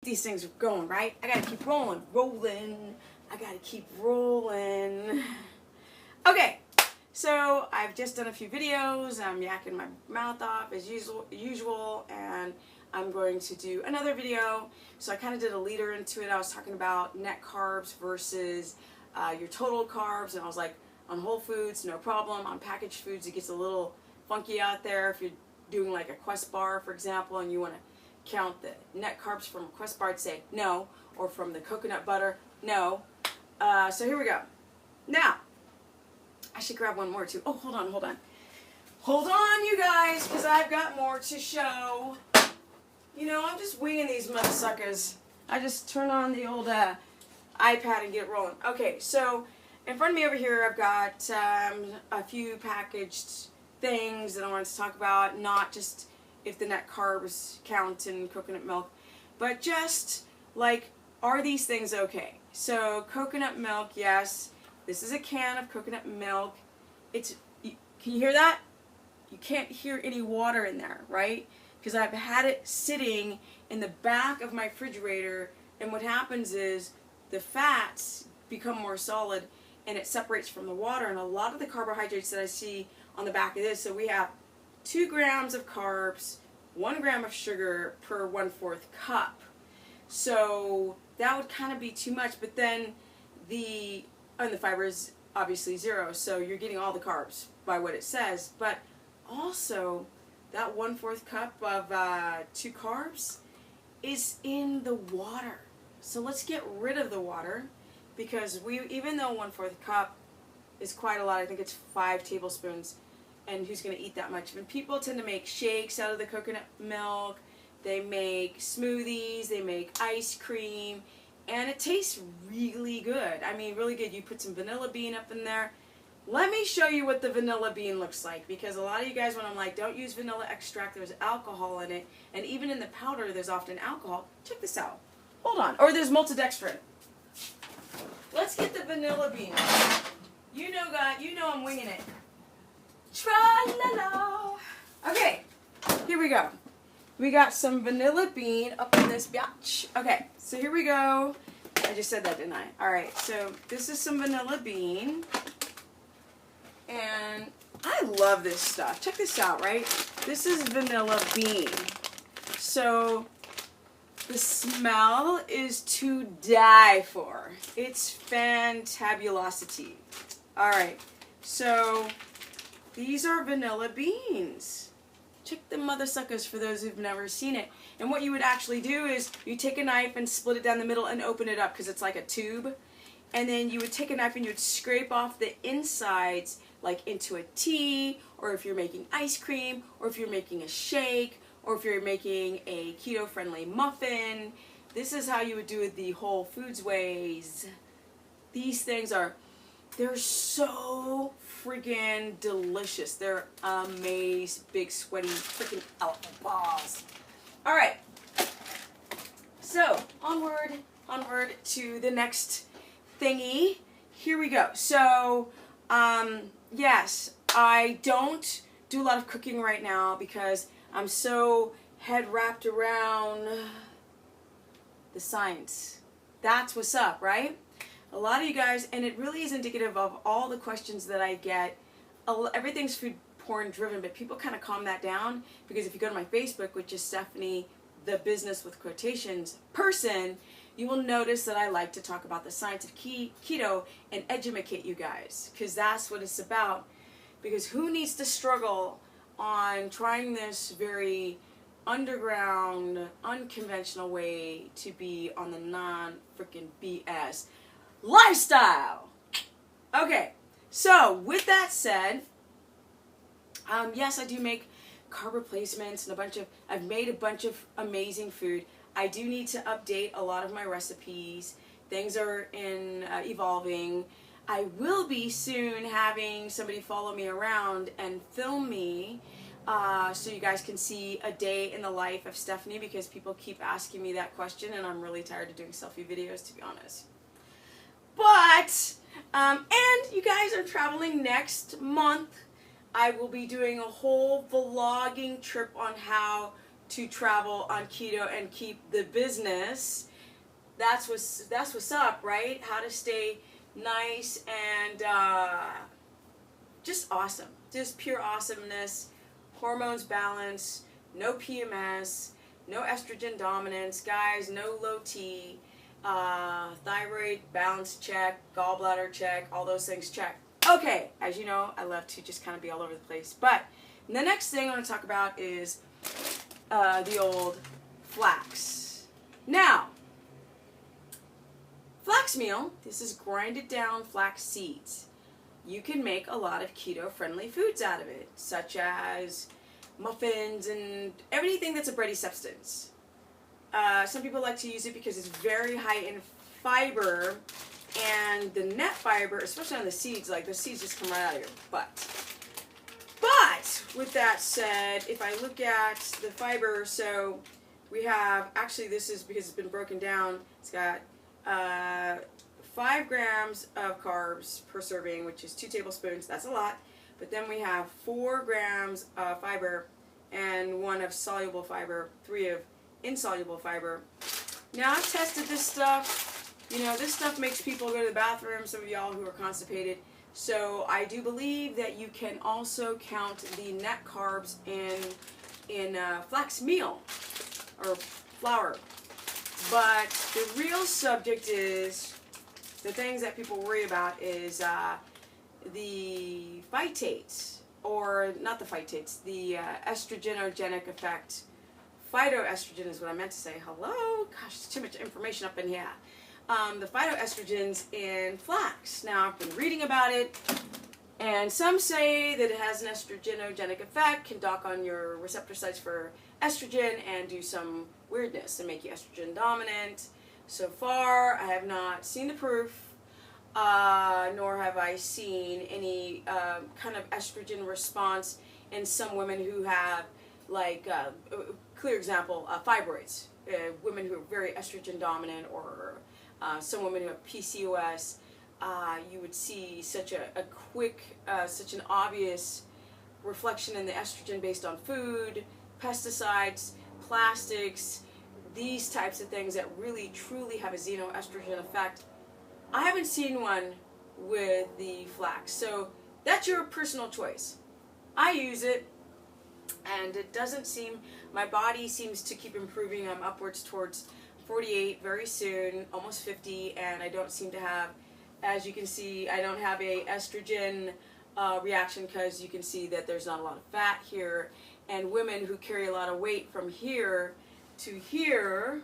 these things going, right? I gotta keep rolling. I gotta keep rolling. Okay, so I've just done a few videos. I'm yakking my mouth off as usual, and I'm going to do another video. So I kind of did a leader into it. I was talking about net carbs versus your total carbs, and I was like, on whole foods, no problem. On packaged foods, it gets a little funky out there. If you're doing like a Quest bar, for example, and you want to count the net carbs from a Quest bar, I'd say no, or from the coconut butter, no. So here we go. Now, I should grab one more too. Oh, hold on. Hold on, you guys, because I've got more to show. You know, I'm just winging these mother suckers. I just turn on the old iPad and get it rolling. Okay, so in front of me over here, I've got a few packaged things that I wanted to talk about. Not just if the net carbs count in coconut milk, but just like, are these things okay? So coconut milk, yes. This is a can of coconut milk. Can you hear that? You can't hear any water in there, right? Because I've had it sitting in the back of my refrigerator, and what happens is the fats become more solid and it separates from the water, and a lot of the carbohydrates that I see on the back of this, so we have 2 grams of carbs, 1 gram of sugar per 1/4 cup. So that would kind of be too much, but then the fiber is obviously 0, so you're getting all the carbs by what it says, but also that 1/4 cup of 2 carbs is in the water. So let's get rid of the water, because even though 1/4 cup is quite a lot, I think it's 5 tablespoons, and who's going to eat that much? And people tend to make shakes out of the coconut milk, they make smoothies, they make ice cream, and it tastes really good. I mean, really good. You put some vanilla bean up in there. Let me show you what the vanilla bean looks like, because a lot of you guys, when I'm like, don't use vanilla extract, there's alcohol in it, and even in the powder there's often alcohol. Check this out. Hold on. Or there's maltodextrin. Let's get the vanilla bean. You know, God, you know I'm winging it. Tra-la-la. Okay, here we go. We got some vanilla bean up in this biatch. Okay, so here we go. I just said that, didn't I? Alright, so this is some vanilla bean. And I love this stuff. Check this out, right? This is vanilla bean. So the smell is to die for. It's fantabulosity. Alright, so these are vanilla beans. Check the mother suckers for those who've never seen it. And what you would actually do is you take a knife and split it down the middle and open it up, because it's like a tube. And then you would take a knife and you would scrape off the insides, like into a tea, or if you're making ice cream, or if you're making a shake, or if you're making a keto-friendly muffin. This is how you would do it the Whole Foods ways. These things they're so freaking delicious. They're amazing, big, sweaty, freaking elephant balls. Alright, so onward to the next thingy. Here we go. So, yes, I don't do a lot of cooking right now because I'm so head wrapped around the science. That's what's up, right? A lot of you guys, and it really is indicative of all the questions that I get. Everything's food porn driven, but people kind of calm that down, because if you go to my Facebook, which is Stephanie, the business with quotations person, you will notice that I like to talk about the science of keto and educate you guys, because that's what it's about. Because who needs to struggle on trying this very underground, unconventional way to be on the non-freaking BS lifestyle? Okay, so with that said, yes, I do make carb replacements and I've made a bunch of amazing food. I do need to update a lot of my recipes. Things are evolving. I will be soon having somebody follow me around and film me, so you guys can see a day in the life of Stephanie, because people keep asking me that question and I'm really tired of doing selfie videos, to be honest. But, and you guys are traveling next month. I will be doing a whole vlogging trip on how to travel on keto and keep the business. That's what's up, right? How to stay nice and just awesome, just pure awesomeness, hormones balance, no PMS, no estrogen dominance, guys, no low T, thyroid balance check, gallbladder check, all those things check. Okay, as you know, I love to just kind of be all over the place. But the next thing I want to talk about is the old flax. Now, Flax Meal, this is grinded down flax seeds. You can make a lot of keto-friendly foods out of it, such as muffins and everything that's a bready substance. Some people like to use it because it's very high in fiber, and the net fiber, especially on the seeds, like the seeds just come right out of your butt. But with that said, if I look at the fiber, so we have, actually this is because it's been broken down, it's got 5 grams of carbs per serving, which is 2 tablespoons, that's a lot. But then we have 4 grams of fiber and 1 of soluble fiber, 3 of insoluble fiber. Now I've tested this stuff. You know, this stuff makes people go to the bathroom, some of y'all who are constipated. So I do believe that you can also count the net carbs in flax meal or flour. But the real subject is, the things that people worry about is the phytates, or not the phytates, the estrogenogenic effect. Phytoestrogen is what I meant to say. Hello? Gosh, there's too much information up in here. The phytoestrogens in flax. Now, I've been reading about it, and some say that it has an estrogenogenic effect, can dock on your receptor sites for estrogen and do some weirdness and make you estrogen dominant. So far, I have not seen the proof, nor have I seen any kind of estrogen response in some women who have, like, clear example, fibroids. Women who are very estrogen dominant, or some women who have PCOS, you would see such a quick, such an obvious reflection in the estrogen based on food, pesticides, plastics, these types of things that really truly have a xenoestrogen effect. I haven't seen one with the flax, so that's your personal choice. I use it, and it doesn't seem, my body seems to keep improving. I'm upwards towards 48 very soon, almost 50, and I don't seem to have, as you can see, I don't have a estrogen reaction, because you can see that there's not a lot of fat here, and women who carry a lot of weight from here to here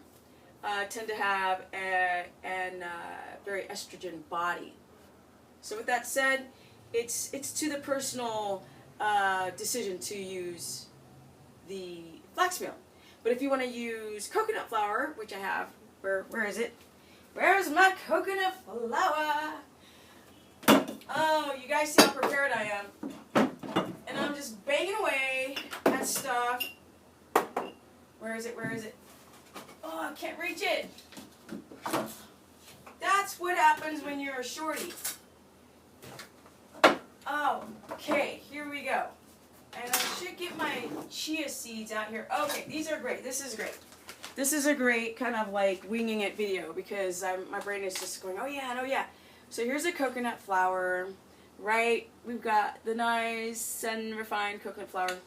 tend to have a very estrogen body. So with that said, it's to the personal decision to use the flax meal. But if you want to use coconut flour, which I have, where is it? Where's my coconut flour? Oh, you guys see how prepared I am. And I'm just banging away at stuff. Where is it? Where is it? Oh, I can't reach it. That's what happens when you're a shorty. Oh, okay, here we go. And I should get my chia seeds out here. Okay, these are great. This is great. This is a great kind of like winging it video, because my brain is just going, oh yeah, oh yeah. So here's a coconut flour, right? We've got the nice and refined coconut flour.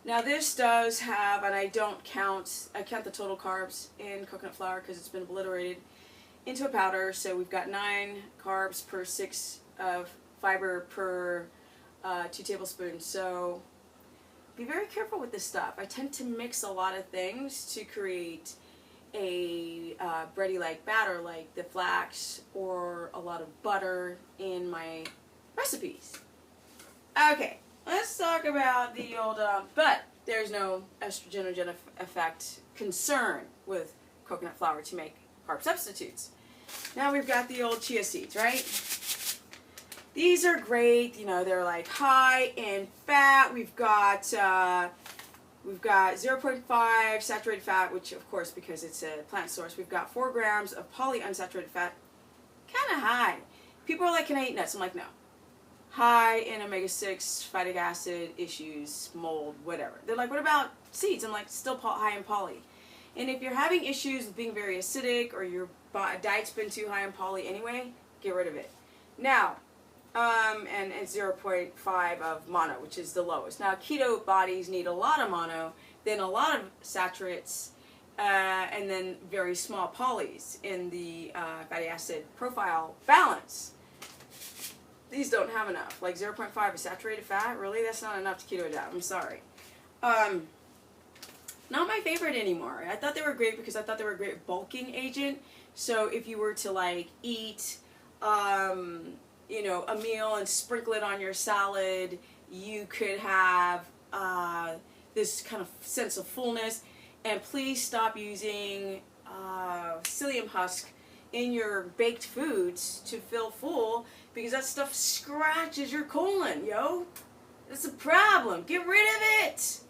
Now this does have, and I count the total carbs in coconut flour because it's been obliterated into a powder. So we've got 9 carbs per 6 of fiber per 2 tablespoons. So be very careful with this stuff. I tend to mix a lot of things to create a bready-like batter, like the flax, or a lot of butter in my recipes. Okay, let's talk about the old, but there's no estrogen effect concern with coconut flour to make carb substitutes. Now we've got the old chia seeds, right? These are great, you know, they're like high in fat. We've got 0.5 saturated fat, which of course, because it's a plant source. We've got 4 grams of polyunsaturated fat, kind of high. People are like, can I eat nuts? I'm like, no. high in omega-6, phytic acid issues, mold, whatever. They're like, what about seeds? I'm like, still high in poly. And if you're having issues with being very acidic or your diet's been too high in poly anyway, get rid of it. Now, and it's 0.5 of mono, which is the lowest. Now, keto bodies need a lot of mono, then a lot of saturates, and then very small polys in the fatty acid profile balance. These don't have enough. Like 0.5 of saturated fat, really? That's not enough to keto adapt. I'm sorry. Not my favorite anymore. I thought they were great because I thought they were a great bulking agent. So if you were to like eat, you know, a meal and sprinkle it on your salad, you could have this kind of sense of fullness. And please stop using psyllium husk in your baked foods to feel full, because that stuff scratches your colon, yo. It's a problem. Get rid of it.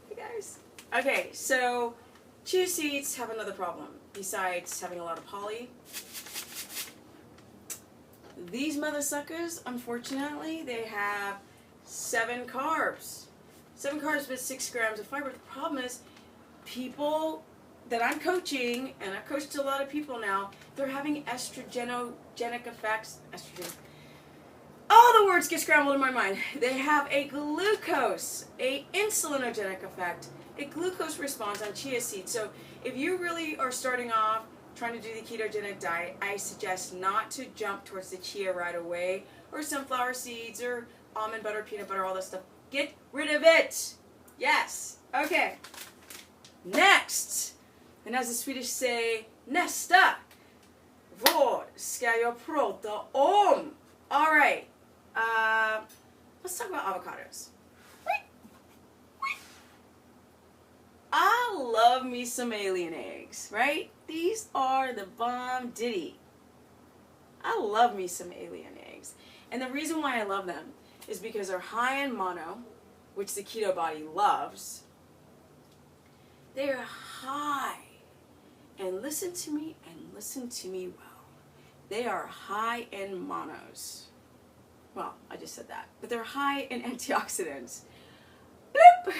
Hey guys. Okay, so chia seeds have another problem besides having a lot of poly. These mother suckers, unfortunately, they have 7 carbs. 7 carbs with 6 grams of fiber. The problem is, people that I'm coaching, and I've coached a lot of people now, they're having estrogenic effects. Estrogen. All the words get scrambled in my mind. They have a glucose, a insulinogenic effect, a glucose response on chia seeds. So if you really are starting off trying to do the ketogenic diet, I suggest not to jump towards the chia right away, or sunflower seeds, or almond butter, peanut butter, all that stuff. Get rid of it. Yes. Okay. Next. And as the Swedish say, nästa. Vad ska jag prata om? All right. Let's talk about avocados. I love me some alien eggs, right? These are the bomb ditty. I love me some alien eggs. And the reason why I love them is because they're high in mono, which the keto body loves. They are high. And listen to me well. They are high in monos. Well, I just said that. But they're high in antioxidants. Bloop!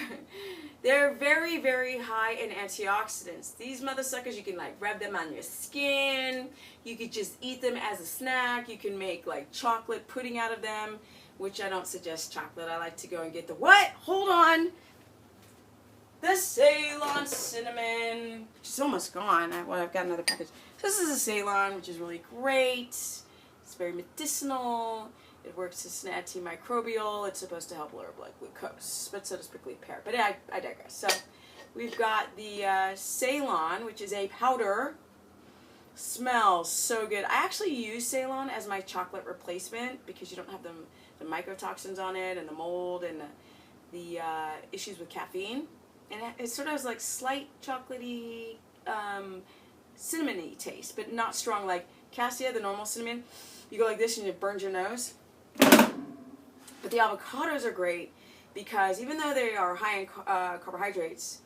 They're very, very high in antioxidants. These mother suckers, you can like rub them on your skin. You could just eat them as a snack. You can make like chocolate pudding out of them, which I don't suggest chocolate. I like to go and get the what? Hold on. The Ceylon Cinnamon, which is almost gone. I've got another package. So this is a Ceylon, which is really great. It's very medicinal. It works as an antimicrobial. It's supposed to help lower blood glucose, but so does prickly pear. But I digress. So we've got the Ceylon, which is a powder. Smells so good. I actually use Ceylon as my chocolate replacement because you don't have the mycotoxins on it and the mold and the issues with caffeine. And it sort of has like slight chocolatey, cinnamony taste, but not strong like cassia, the normal cinnamon. You go like this and it burns your nose. But the avocados are great because even though they are high in carbohydrates,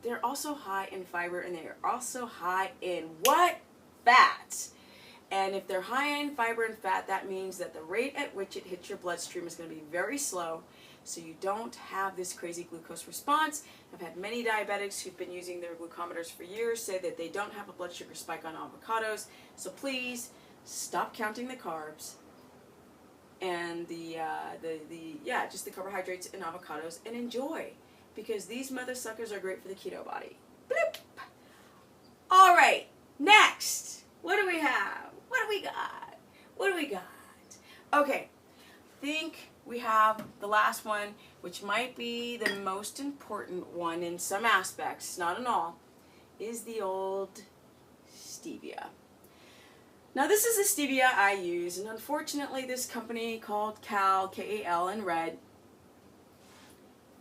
they're also high in fiber, and they are also high in what? Fat. And if they're high in fiber and fat, that means that the rate at which it hits your bloodstream is going to be very slow, so you don't have this crazy glucose response. I've had many diabetics who've been using their glucometers for years say that they don't have a blood sugar spike on avocados. So please stop counting the carbs and just the carbohydrates in avocados and enjoy, because these mother suckers are great for the keto body. Bloop. All right, next, what do we have? What do we got? What do we got? Okay, I think we have the last one, which might be the most important one in some aspects, not in all, is the old stevia. Now this is the stevia I use, and unfortunately this company called Kal, K-A-L in red,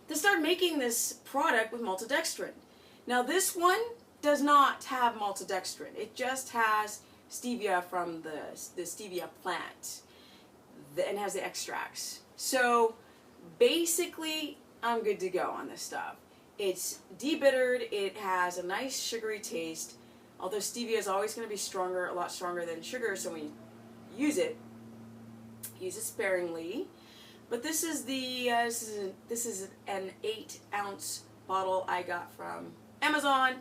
they started making this product with maltodextrin. Now this one does not have maltodextrin. It just has stevia from the stevia plant and has the extracts. So basically I'm good to go on this stuff. It's debittered, it has a nice sugary taste, although stevia is always going to be stronger, a lot stronger than sugar, so when you use it, Use it sparingly. But this is the this is an 8-ounce bottle I got from Amazon,